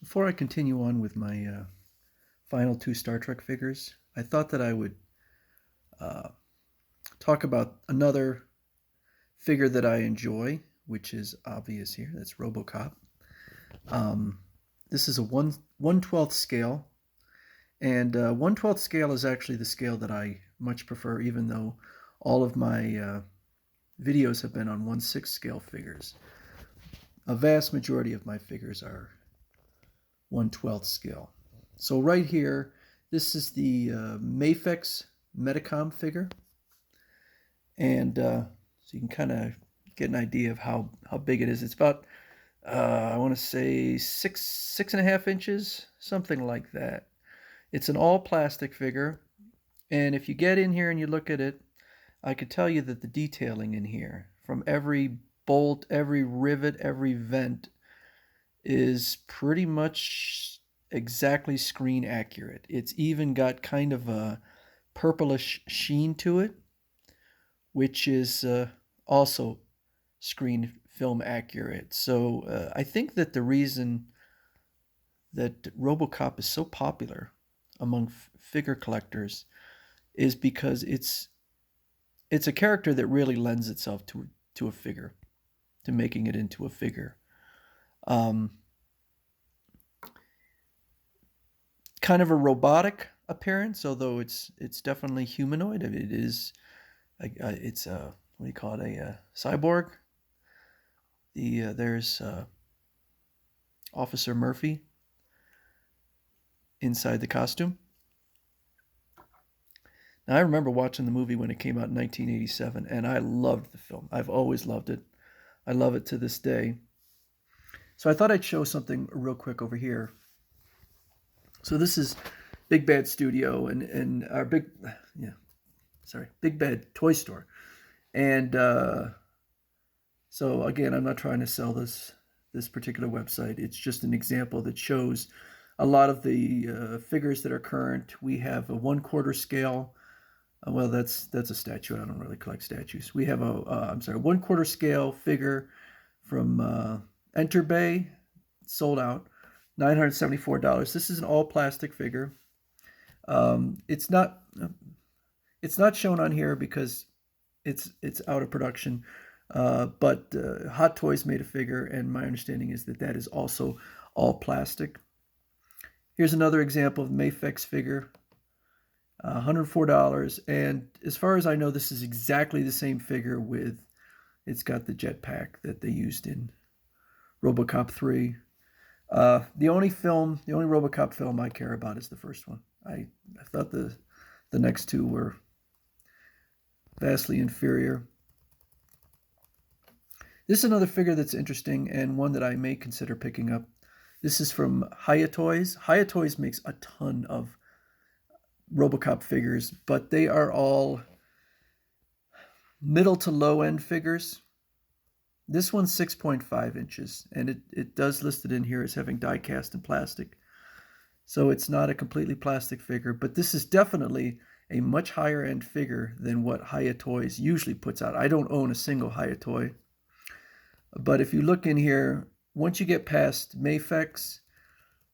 Before I continue on with my final two Star Trek figures, I thought that I would uh, talk about another figure that I enjoy, which is obvious here. That's Robocop. Um, this is a 1/12 scale, and 1/12 scale is actually the scale that I much prefer, even though all of my videos have been on 1/6 scale figures. A vast majority of my figures are 1/12 scale. So right here, this is the Mafex Metacom figure, and so you can kind of get an idea of how big it is. It's about I want to say six and a half inches, something like that. It's an all plastic figure, and if you get in here and you look at it, I could tell you that the detailing in here, from every bolt, every rivet, every vent, is pretty much exactly screen accurate. It's even got kind of a purplish sheen to it, which is also screen film accurate. So I think that the reason that Robocop is so popular among figure collectors is because it's a character that really lends itself to a figure, to making it into a figure. Um, Kind of a robotic appearance, although it's definitely humanoid. It is it's a what do you call it, a cyborg. There's Officer Murphy inside the costume. Now I remember watching the movie when it came out in 1987, and I loved the film. I've always loved it. I love it to this day. So I thought I'd show something real quick over here. So this is Big Bad Studio and our Big Bad Toy Store. And so again, I'm not trying to sell this particular website. It's just an example that shows a lot of the figures that are current. We have a 1/4 scale. Well, that's a statue. I don't really collect statues. We have a 1/4 scale figure from Enter Bay, sold out, $974. This is an all plastic figure. It's not shown on here because it's out of production. But Hot Toys made a figure, and my understanding is that that is also all plastic. Here's another example of Mafex figure, $104. And as far as I know, this is exactly the same figure it's got the jetpack that they used in Robocop 3. The only Robocop film I care about is the first one. I thought the next two were vastly inferior. This is another figure that's interesting and one that I may consider picking up. This is from Hiya Toys. Hiya Toys makes a ton of Robocop figures, but they are all middle to low end figures. This one's 6.5 inches, and it does list it in here as having die cast and plastic. So it's not a completely plastic figure, but this is definitely a much higher end figure than what Hiya Toys usually puts out. I don't own a single Hiya Toy. But if you look in here, once you get past Mafex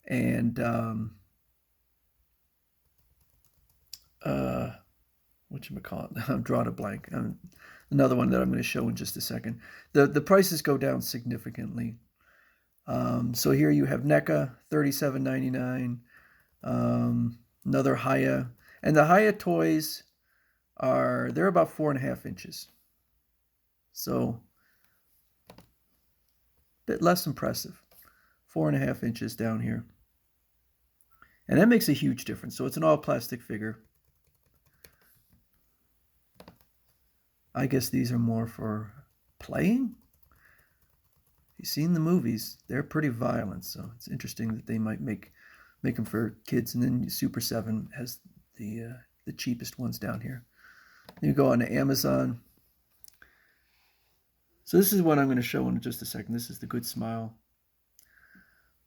and whatchamacallit, I'm drawing a blank. Another one that I'm going to show in just a second. The prices go down significantly. So here you have NECA, $37.99. Another Hiya. And the Hiya toys they're about 4.5 inches. So bit less impressive. 4.5 inches down here. And that makes a huge difference. So it's an all plastic figure. I guess these are more for playing. You've seen the movies. They're pretty violent. So it's interesting that they might make them for kids. And then Super 7 has the cheapest ones down here. Then you go on to Amazon. So this is what I'm going to show in just a second. This is the Good Smile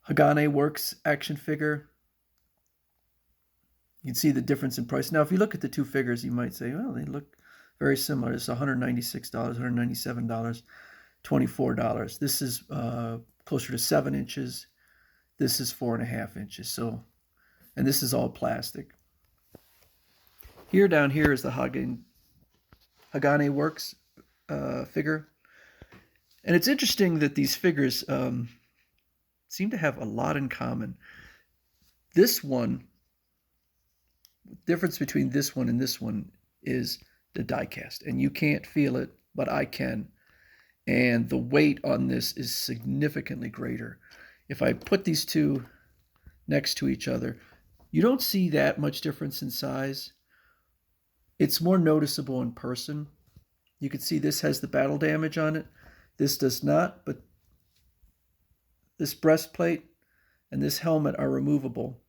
Hagane Works action figure. You can see the difference in price. Now, if you look at the two figures, you might say, well, they look very similar. It's $196, $197, $24. This is closer to 7 inches. This is 4.5 inches. So, and this is all plastic. Here down here is the Hagane Works figure. And it's interesting that these figures seem to have a lot in common. This one, the difference between this one and this one is the die cast. And you can't feel it, but I can. And the weight on this is significantly greater. If I put these two next to each other, you don't see that much difference in size. It's more noticeable in person. You can see this has the battle damage on it. This does not, but this breastplate and this helmet are removable.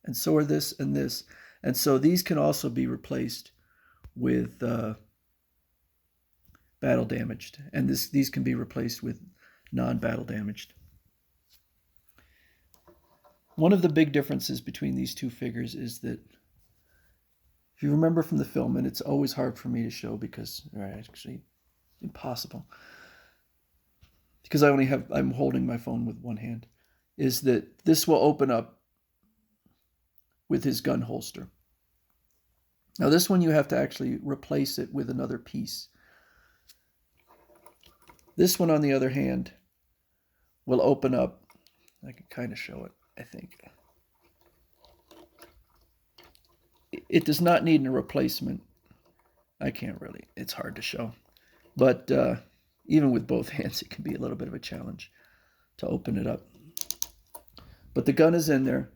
And so are this and this. And so these can also be replaced with battle damaged. And these can be replaced with non-battle damaged. One of the big differences between these two figures is that, if you remember from the film, and it's always hard for me to show because, actually impossible, because I'm holding my phone with one hand, is that this will open up with his gun holster. Now this one you have to actually replace it with another piece. This one, on the other hand, will open up. I can kind of show it, I think. It does not need a replacement. I can't really. It's hard to show. But even with both hands, it can be a little bit of a challenge to open it up. But the gun is in there.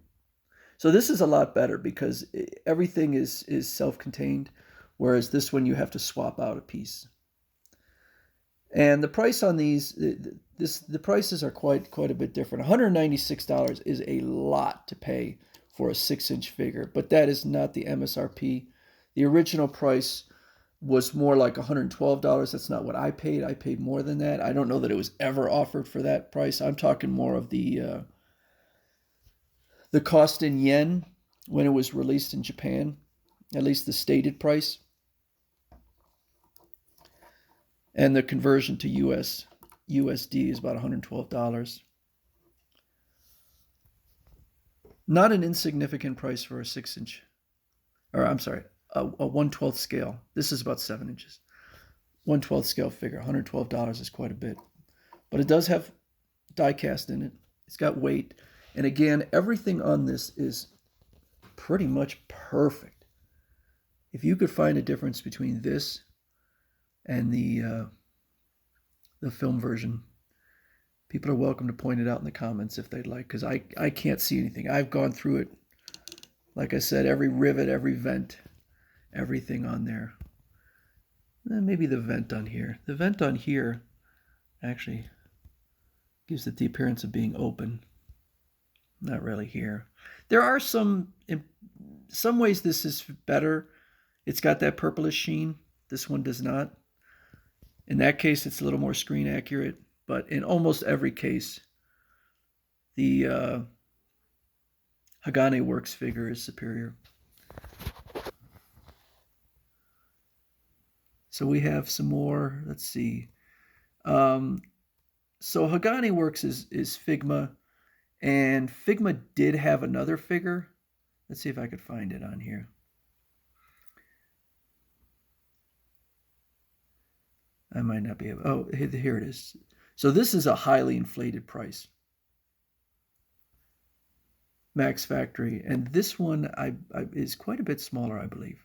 So this is a lot better because everything is self-contained, whereas this one you have to swap out a piece. And the price on these, the prices are quite a bit different. $196 is a lot to pay for a 6-inch figure, but that is not the MSRP. The original price was more like $112. That's not what I paid. I paid more than that. I don't know that it was ever offered for that price. I'm talking more of the cost in yen when it was released in Japan, at least the stated price. And the conversion to USD is about $112. Not an insignificant price for a 6-inch, or I'm sorry, a 1/12 scale. This is about 7 inches. 1/12 scale figure, $112 is quite a bit. But it does have die cast in it. It's got weight. And again, everything on this is pretty much perfect. If you could find a difference between this and the film version, people are welcome to point it out in the comments if they'd like, because I can't see anything. I've gone through it. Like I said, every rivet, every vent, everything on there. Maybe the vent on here. The vent on here actually gives it the appearance of being open. Not really here. There are in some ways this is better. It's got that purplish sheen. This one does not. In that case, it's a little more screen accurate, but in almost every case, the Hagane Works figure is superior. So we have some more. Let's see. So Hagane Works is Figma, and Figma did have another figure. Let's see if I could find it on here. I might not be able. Oh, here it is. So this is a highly inflated price. Max Factory, and this one is quite a bit smaller, I believe.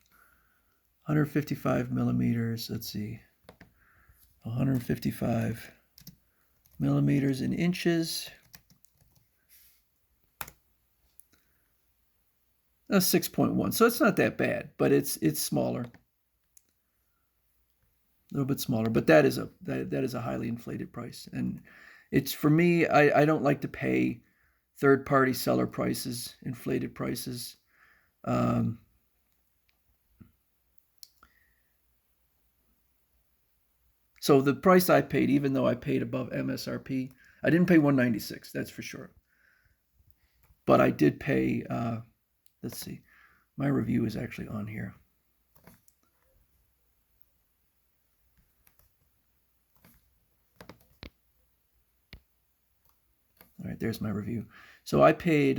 155 millimeters. Let's see. 155 millimeters in inches. 6.1. So it's not that bad, but it's smaller. A little bit smaller, but that is a highly inflated price. And it's, for me, I don't like to pay third-party seller prices, inflated prices. So the price I paid, even though I paid above MSRP, I didn't pay $196, that's for sure. But I did pay, let's see, my review is actually on here. All right, right, there's my review. So I paid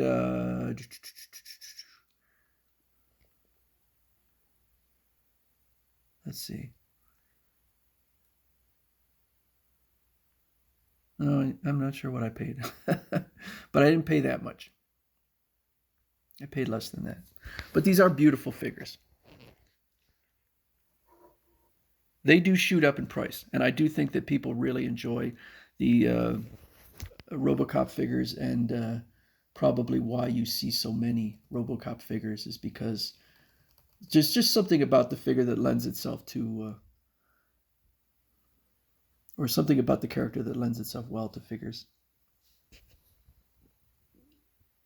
let's see. No, I'm not sure what I paid, but I didn't pay that much. I paid less than that. But these are beautiful figures. They do shoot up in price, and I do think that people really enjoy the Robocop figures, and probably why you see so many Robocop figures is because just something about the figure that lends itself to, or something about the character that lends itself well to figures.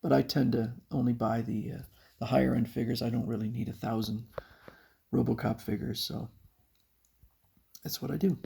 But I tend to only buy the higher end figures. I don't really need 1,000 Robocop figures, so that's what I do.